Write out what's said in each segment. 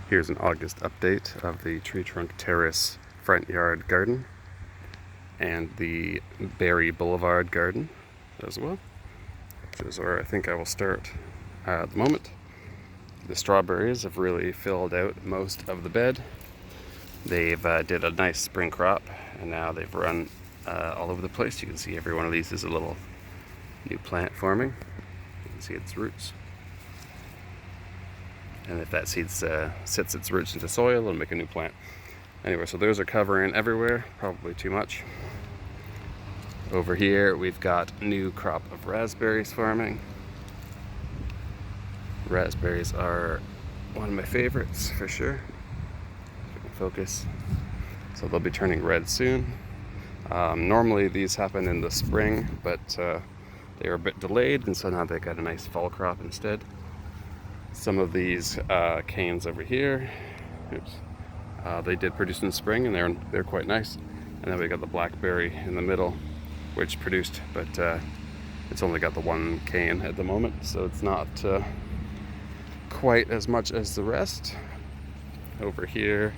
Here's an August update of the tree trunk terrace front yard garden and the berry boulevard garden as well, which is where I think I will start at the moment. The strawberries have really filled out most of the bed. They've did a nice spring crop, and now they've run all over the place. You can see every one of these is a little new plant forming. You can see its roots. And if that seed sets its roots into soil, it'll make a new plant. Anyway, so those are covering everywhere, probably too much. Over here, we've got a new crop of raspberries forming. Raspberries are one of my favorites for sure. If we can focus. So they'll be turning red soon. Normally these happen in the spring, but they were a bit delayed, and so now they got a nice fall crop instead. Some of these canes over here, they did produce in spring, and they're quite nice. And then we got the blackberry in the middle, which produced, but it's only got the one cane at the moment, so it's not quite as much as the rest. Over here,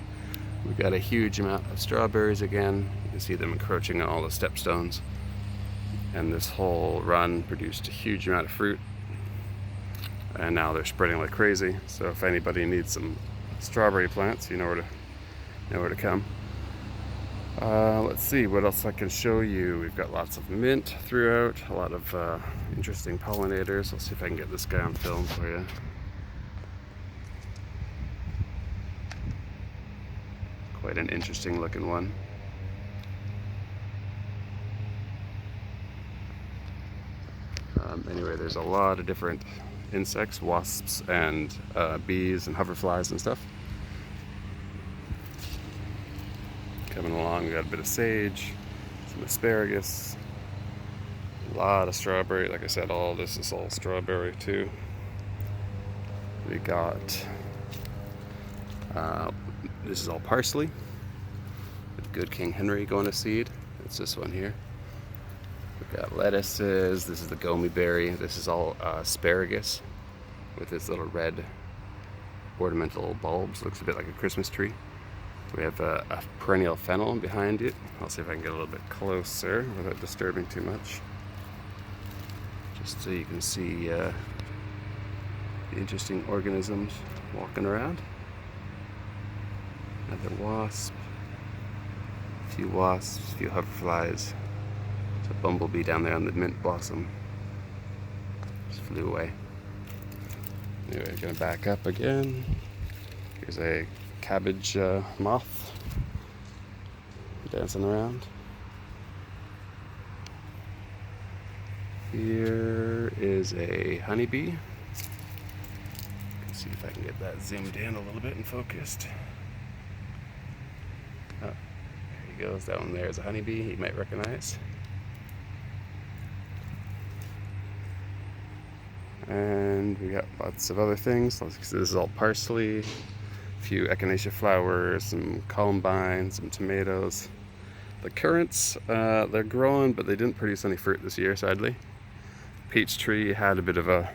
we've got a huge amount of strawberries again. You can see them encroaching on all the stepstones, and this whole run produced a huge amount of fruit. And now they're spreading like crazy. So if anybody needs some strawberry plants, you know where to come. Let's see what else I can show you. We've got lots of mint throughout, a lot of interesting pollinators. Let's see if I can get this guy on film for you. Quite an interesting looking one. Anyway, there's a lot of different insects, wasps and bees and hoverflies and stuff. Coming along, we got a bit of sage, some asparagus, a lot of strawberry. Like I said, all this is all strawberry too. We got, this is all parsley, with good King Henry going to seed. It's this one here. We've got lettuces, this is the gomi berry, this is all asparagus with its little red ornamental bulbs, looks a bit like a Christmas tree. We have a perennial fennel behind it. I'll see if I can get a little bit closer without disturbing too much, just so you can see the interesting organisms walking around. Another wasp, a few wasps, a few hoverflies. A bumblebee down there on the mint blossom just flew away. Anyway, gonna back up again. Here's a cabbage moth dancing around. Here is a honeybee. Let's see if I can get that zoomed in a little bit and focused. Oh, there he goes. That one there is a honeybee you might recognize. And we got lots of other things. This is all parsley, a few echinacea flowers, some columbine, some tomatoes. The currants, they're growing, but they didn't produce any fruit this year, sadly. Peach tree had a bit of a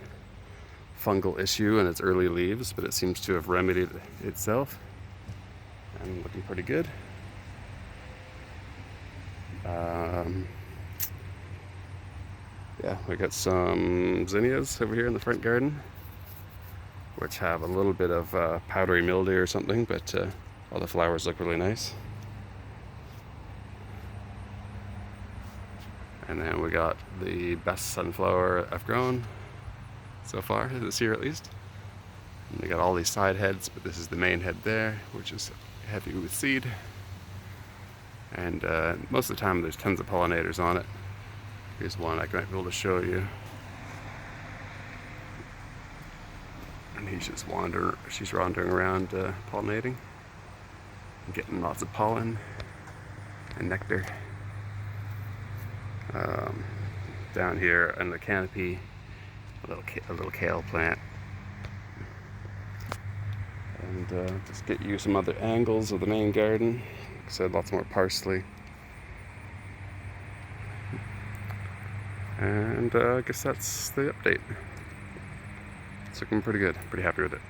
fungal issue in its early leaves, but it seems to have remedied itself and looking pretty good. Yeah, we got some zinnias over here in the front garden, which have a little bit of powdery mildew or something, but all the flowers look really nice. And then we got the best sunflower I've grown so far, this year at least. And we got all these side heads, but this is the main head there, which is heavy with seed. And most of the time there's tons of pollinators on it. Here's one I might be able to show you. And she's wandering around pollinating and getting lots of pollen and nectar. Down here in the canopy, a little kale plant. And just get you some other angles of the main garden. Like I said, lots more parsley. And I guess that's the update. It's looking pretty good. Pretty happy with it.